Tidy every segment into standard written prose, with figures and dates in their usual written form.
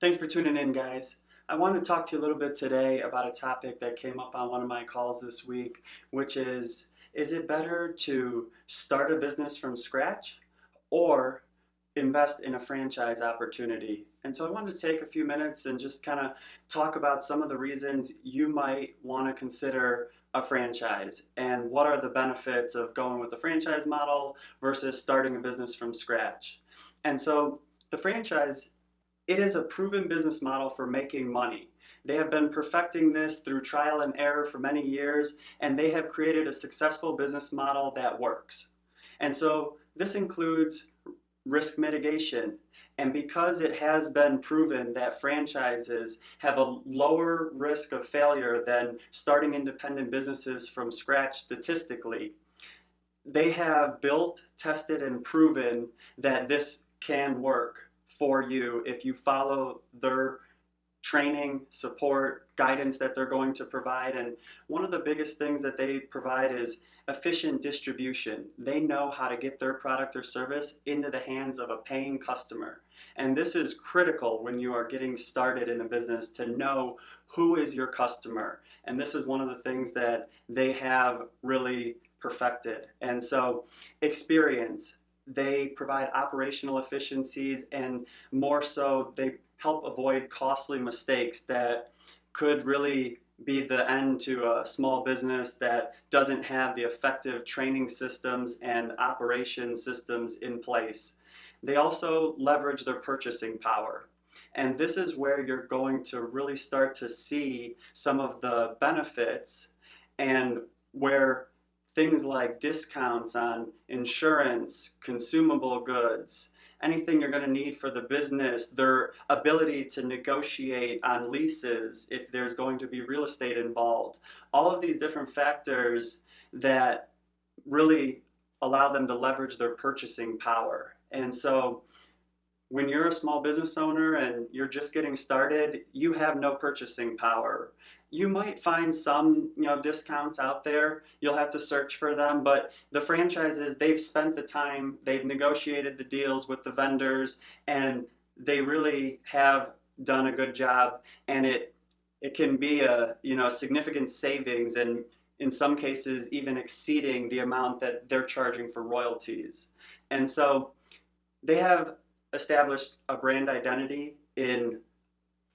Thanks for tuning in, guys. I want to talk to you a little bit today about a topic that came up on one of my calls this week, which is it better to start a business from scratch or invest in a franchise opportunity? And so I wanted to take a few minutes and just kind of talk about some of the reasons you might want to consider a franchise and what are the benefits of going with the franchise model versus starting a business from scratch. And so the franchise, it is a proven business model for making money. They have been perfecting this through trial and error for many years, and they have created a successful business model that works. And so this includes risk mitigation. And because it has been proven that franchises have a lower risk of failure than starting independent businesses from scratch statistically, they have built, tested, and proven that this can work for you if you follow their training, support, guidance that they're going to provide. And one of the biggest things that they provide is efficient distribution. They know how to get their product or service into the hands of a paying customer. And this is critical when you are getting started in a business, to know who is your customer. And this is one of the things that they have really perfected. And so experience, they provide operational efficiencies, and more so, they help avoid costly mistakes that could really be the end to a small business that doesn't have the effective training systems and operation systems in place. They also leverage their purchasing power. And this is where you're going to really start to see some of the benefits, and where things like discounts on insurance, consumable goods, anything you're going to need for the business, their ability to negotiate on leases if there's going to be real estate involved, all of these different factors that really allow them to leverage their purchasing power. And so when you're a small business owner and you're just getting started, you have no purchasing power. You might find some, discounts out there. You'll have to search for them, but the franchises, they've spent the time, they've negotiated the deals with the vendors, and they really have done a good job. And it can be a, significant savings, and in some cases even exceeding the amount that they're charging for royalties. And so they have established a brand identity in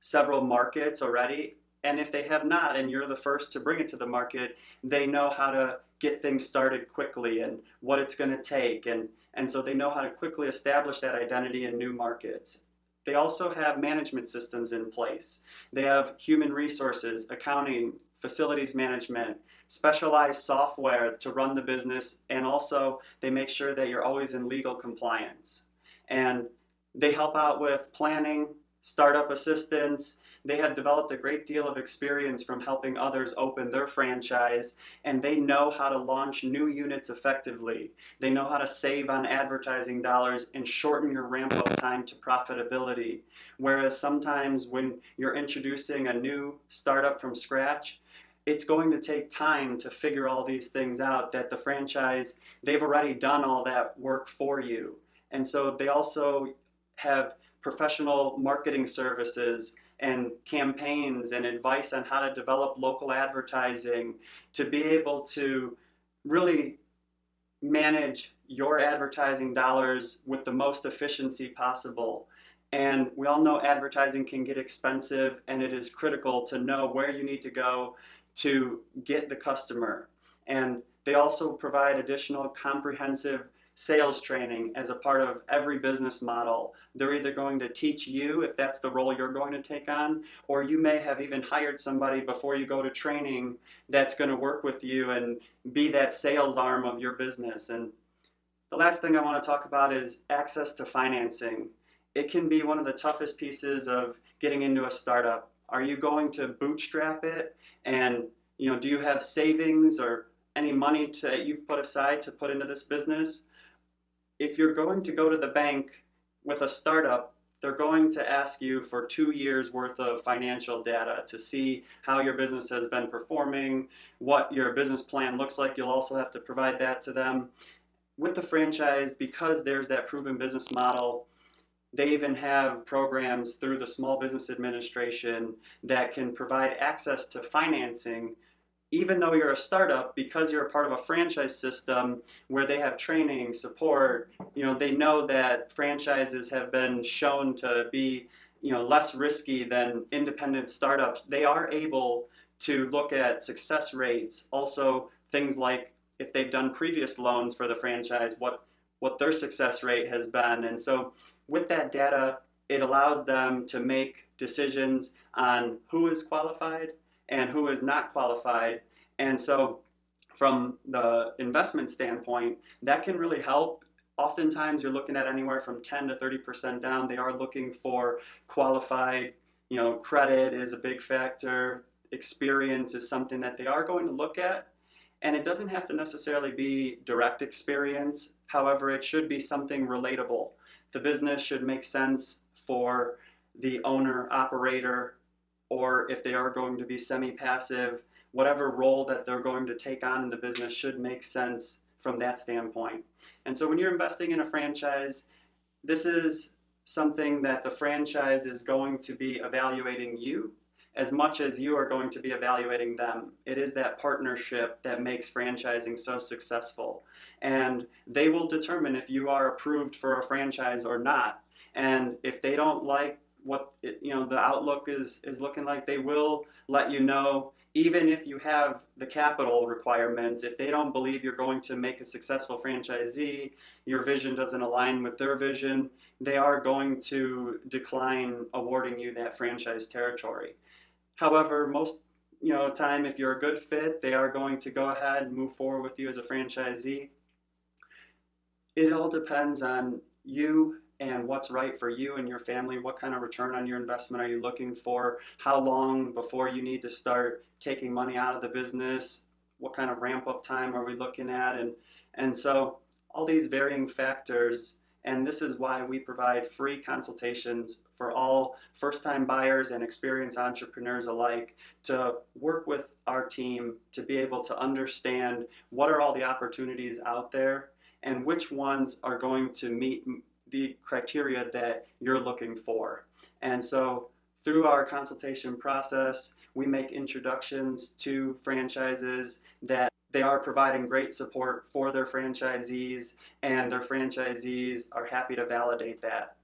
several markets already. And if they have not, and you're the first to bring it to the market, they know how to get things started quickly and what it's going to take. And so they know how to quickly establish that identity in new markets. They also have management systems in place. They have human resources, accounting, facilities management, specialized software to run the business, and also they make sure that you're always in legal compliance. And they help out with planning, startup assistance. They have developed a great deal of experience from helping others open their franchise, and they know how to launch new units effectively. They know how to save on advertising dollars and shorten your ramp-up time to profitability. Whereas sometimes when you're introducing a new startup from scratch, it's going to take time to figure all these things out that the franchise, they've already done all that work for you. And so they also have professional marketing services and campaigns and advice on how to develop local advertising to be able to really manage your advertising dollars with the most efficiency possible. And we all know advertising can get expensive, and it is critical to know where you need to go to get the customer. And they also provide additional comprehensive sales training as a part of every business model. They're either going to teach you if that's the role you're going to take on, or you may have even hired somebody before you go to training that's going to work with you and be that sales arm of your business. And the last thing I want to talk about is access to financing. It can be one of the toughest pieces of getting into a startup. Are you going to bootstrap it? And do you have savings or any money that you've put aside to put into this business? If you're going to go to the bank with a startup, they're going to ask you for 2 years worth of financial data to see how your business has been performing, what your business plan looks like. You'll also have to provide that to them. With the franchise, because there's that proven business model, They even have programs through the Small Business Administration that can provide access to financing even though you're a startup, because you're a part of a franchise system where they have training, support, they know that franchises have been shown to be, less risky than independent startups. They are able to look at success rates, also things like if they've done previous loans for the franchise, what their success rate has been. And so with that data, it allows them to make decisions on who is qualified and who is not qualified. And so, from the investment standpoint, that can really help. Oftentimes, you're looking at anywhere from 10 to 30% down. They are looking for qualified, credit is a big factor, experience is something that they are going to look at. And it doesn't have to necessarily be direct experience. However, it should be something relatable. The business should make sense for the owner, operator, or if they are going to be semi-passive, whatever role that they're going to take on in the business should make sense from that standpoint. And so when you're investing in a franchise, this is something that the franchise is going to be evaluating you as much as you are going to be evaluating them. It is that partnership that makes franchising so successful. And they will determine if you are approved for a franchise or not. And if they don't like what the outlook is looking like, they will let you know. Even if you have the capital requirements, if they don't believe you're going to make a successful franchisee, your vision doesn't align with their vision, they are going to decline awarding you that franchise territory. However, most time, if you're a good fit, they are going to go ahead and move forward with you as a franchisee. It all depends on you and what's right for you and your family. What kind of return on your investment are you looking for? How long before you need to start taking money out of the business? What kind of ramp up time are we looking at? And so all these varying factors, and this is why we provide free consultations for all first-time buyers and experienced entrepreneurs alike to work with our team to be able to understand what are all the opportunities out there and which ones are going to meet the criteria that you're looking for. And so through our consultation process, we make introductions to franchises that they are providing great support for their franchisees, and their franchisees are happy to validate that.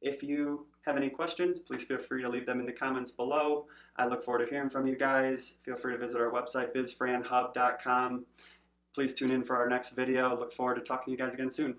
If you have any questions, please feel free to leave them in the comments below. I look forward to hearing from you guys. Feel free to visit our website, BizFranHub.com. Please tune in for our next video. Look forward to talking to you guys again soon.